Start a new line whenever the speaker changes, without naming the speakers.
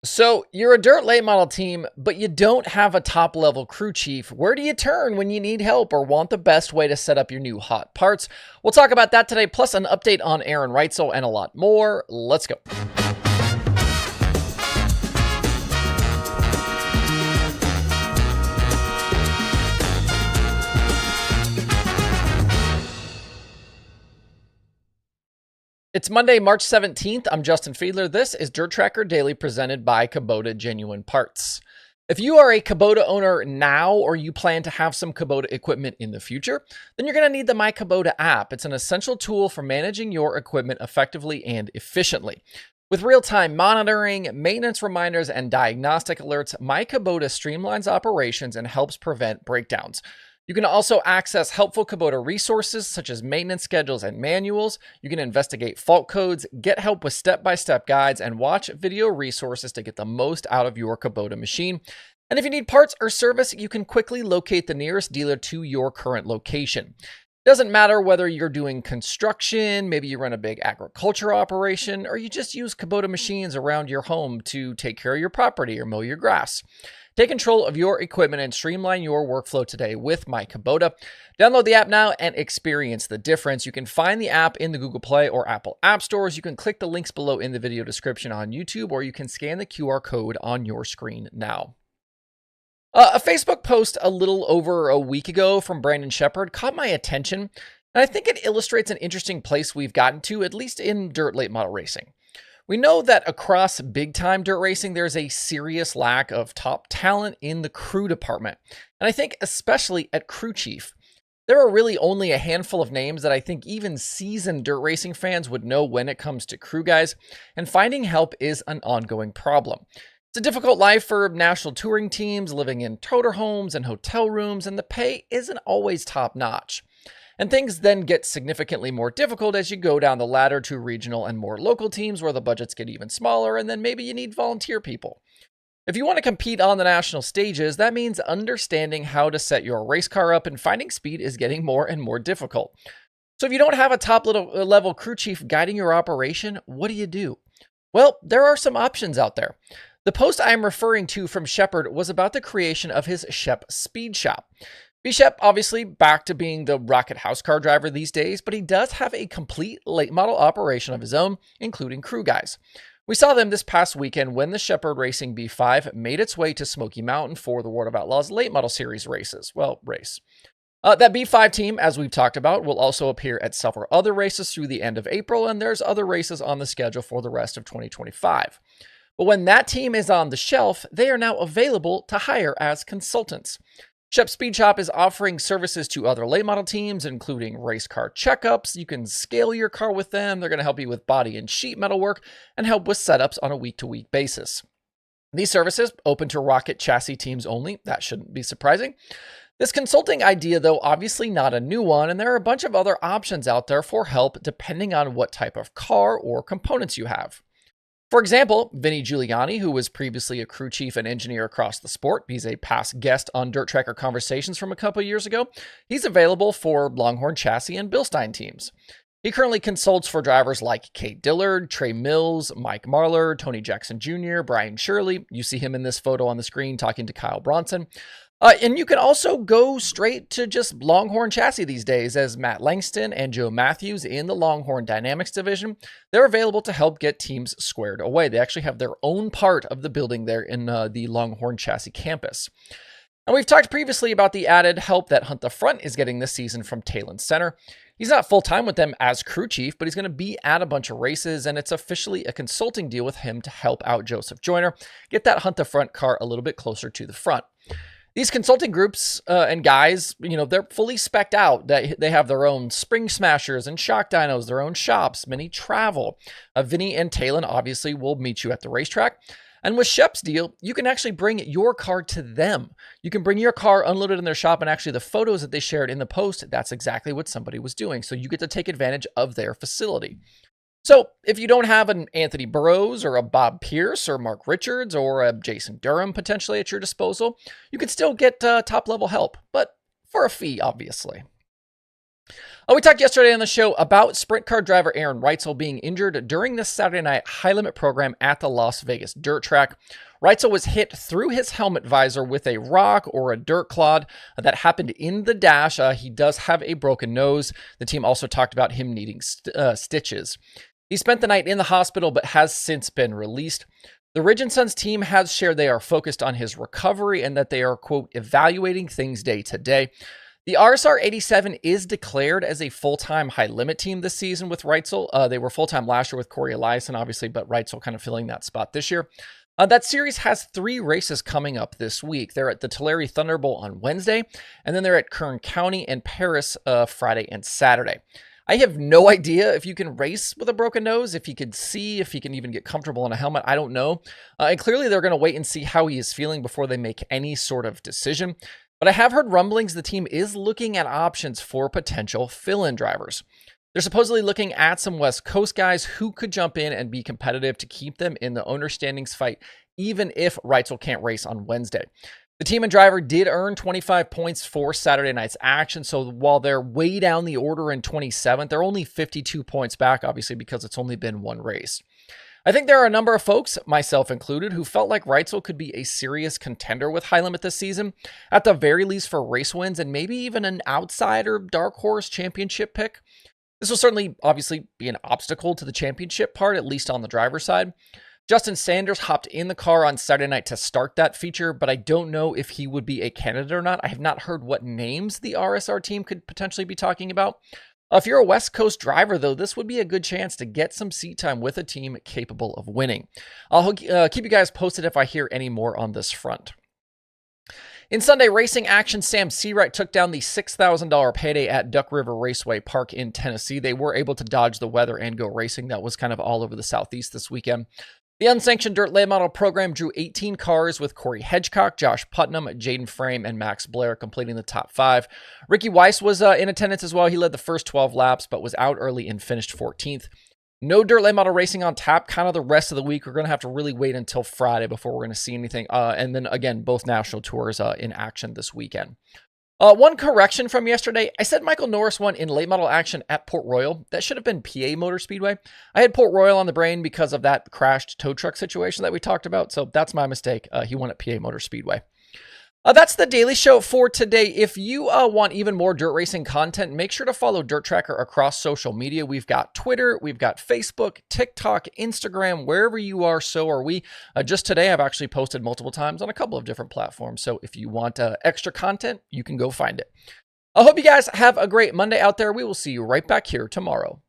So you're a dirt late model team, but you don't have a top level crew chief. Where do you turn when you need help or want the best way to set up your new hot parts? We'll talk about that today, plus an update on Aaron Reutzel and a lot more. Let's go. It's Monday, March 17th. I'm Justin Fiedler. This is DIRTRACKR Daily presented by Kubota Genuine Parts. If you are a Kubota owner now or you plan to have some Kubota equipment in the future, then you're going to need the myKubota app. It's an essential tool for managing your equipment effectively and efficiently. With real-time monitoring, maintenance reminders, and diagnostic alerts, myKubota streamlines operations and helps prevent breakdowns. You can also access helpful Kubota resources such as maintenance schedules and manuals. You can investigate fault codes, get help with step-by-step guides, and watch video resources to get the most out of your Kubota machine. And if you need parts or service, you can quickly locate the nearest dealer to your current location. It doesn't matter whether you're doing construction, maybe you run a big agriculture operation, or you just use Kubota machines around your home to take care of your property or mow your grass. Take control of your equipment and streamline your workflow today with myKubota. Download the app now and experience the difference. You can find the app in the Google Play or Apple App Stores. You can click the links below in the video description on YouTube, or you can scan the QR code on your screen now. A Facebook post a little over a week ago from Brandon Sheppard caught my attention, and I think it illustrates an interesting place we've gotten to, at least in dirt late model racing. We know that across big-time dirt racing, there's a serious lack of top talent in the crew department. And I think especially at crew chief, there are really only a handful of names that I think even seasoned dirt racing fans would know when it comes to crew guys, and finding help is an ongoing problem. It's a difficult life for national touring teams living in toter homes and hotel rooms, and the pay isn't always top-notch. And things then get significantly more difficult as you go down the ladder to regional and more local teams where the budgets get even smaller, and then maybe you need volunteer people. If you want to compete on the national stages, that means understanding how to set your race car up, and finding speed is getting more and more difficult. So if you don't have a top level crew chief guiding your operation, what do you do? Well, there are some options out there. The post I am referring to from Sheppard was about the creation of his Shepp Speed Shop. Shepp obviously back to being the rocket house car driver these days, but he does have a complete late model operation of his own, including crew guys. We saw them this past weekend when the Sheppard Racing B5 made its way to Smoky Mountain for the World of Outlaws late model series races. That B5 team, as we've talked about, will also appear at several other races through the end of April, and there's other races on the schedule for the rest of 2025. But when that team is on the shelf, they are now available to hire as consultants. Shepp Speed Shop is offering services to other late model teams, including race car checkups. You can scale your car with them. They're going to help you with body and sheet metal work and help with setups on a week-to-week basis. These services open to rocket chassis teams only. That shouldn't be surprising. This consulting idea, though, obviously not a new one, and there are a bunch of other options out there for help depending on what type of car or components you have. For example, Vinny Guliani, who was previously a crew chief and engineer across the sport, he's a past guest on DIRTRACKR Conversations from a couple years ago. He's available for Longhorn chassis and Bilstein teams. He currently consults for drivers like Kate Dillard, Trey Mills, Mike Marlar, Tony Jackson Jr., Brian Shirley. You see him in this photo on the screen talking to Kyle Bronson. And you can also go straight to just Longhorn chassis these days, as Matt Langston and Joe Matthews in the Longhorn Dynamics division, they're available to help get teams squared away. They actually have their own part of the building there in the Longhorn chassis campus. And we've talked previously about the added help that Hunt the Front is getting this season from Talon Center. He's not full-time with them as crew chief, but he's going to be at a bunch of races, and it's officially a consulting deal with him to help out Joseph Joyner, get that Hunt the Front car a little bit closer to the front. These consulting groups and guys, they're fully specced out. They have their own spring smashers and shock dynos, their own shops, many travel. Vinny and Talon obviously will meet you at the racetrack. And with Shepp's deal, you can actually bring your car to them. You can bring your car unloaded in their shop, and actually the photos that they shared in the post, that's exactly what somebody was doing. So you get to take advantage of their facility. So if you don't have an Anthony Burrows or a Bob Pierce or Mark Richards or a Jason Durham potentially at your disposal, you can still get top-level help, but for a fee, obviously. We talked yesterday on the show about sprint car driver Aaron Reutzel being injured during the Saturday night high limit program at the Las Vegas dirt track. Reutzel was hit through his helmet visor with a rock or a dirt clod that happened in the dash. He does have a broken nose. The team also talked about him needing stitches. He spent the night in the hospital but has since been released. The Ridge & Sons team has shared they are focused on his recovery and that they are, quote, evaluating things day to day. The RSR 87 is declared as a full-time high-limit team this season with Reutzel. They were full-time last year with Corey Eliason, obviously, but Reutzel kind of filling that spot this year. That series has 3 races coming up this week. They're at the Tulare Thunderbolt on Wednesday, and then they're at Kern County and Paris Friday and Saturday. I have no idea if you can race with a broken nose, if he could see, if he can even get comfortable in a helmet. I don't know. And clearly they're going to wait and see how he is feeling before they make any sort of decision. But I have heard rumblings the team is looking at options for potential fill-in drivers. They're supposedly looking at some West Coast guys who could jump in and be competitive to keep them in the owner standings fight, even if Reutzel can't race on Wednesday. The team and driver did earn 25 points for Saturday night's action, so while they're way down the order in 27th, they're only 52 points back, obviously, because it's only been one race. I think there are a number of folks, myself included, who felt like Reutzel could be a serious contender with high limit this season, at the very least for race wins and maybe even an outsider dark horse championship pick. This will certainly, obviously, be an obstacle to the championship part, at least on the driver's side. Justin Sanders hopped in the car on Saturday night to start that feature, but I don't know if he would be a candidate or not. I have not heard what names the RSR team could potentially be talking about. If you're a West Coast driver, though, this would be a good chance to get some seat time with a team capable of winning. I'll keep you guys posted if I hear any more on this front. In Sunday racing action, Sam Seawright took down the $6,000 payday at Duck River Raceway Park in Tennessee. They were able to dodge the weather and go racing. That was kind of all over the Southeast this weekend. The unsanctioned dirt late model program drew 18 cars with Corey Hedgecock, Josh Putnam, Jaden Frame, and Max Blair completing the top 5. Ricky Weiss was in attendance as well. He led the first 12 laps, but was out early and finished 14th. No dirt late model racing on tap. Kind of the rest of the week, we're going to have to really wait until Friday before we're going to see anything. And then again, both national tours in action this weekend. One correction from yesterday. I said Michael Norris won in late model action at Port Royal. That should have been PA Motor Speedway. I had Port Royal on the brain because of that crashed tow truck situation that we talked about. So that's my mistake. He won at PA Motor Speedway. That's the Daily Show for today. If you want even more dirt racing content, make sure to follow DIRTRACKR across social media. We've got Twitter, we've got Facebook, TikTok, Instagram, wherever you are, so are we. Just today, I've actually posted multiple times on a couple of different platforms. So if you want extra content, you can go find it. I hope you guys have a great Monday out there. We will see you right back here tomorrow.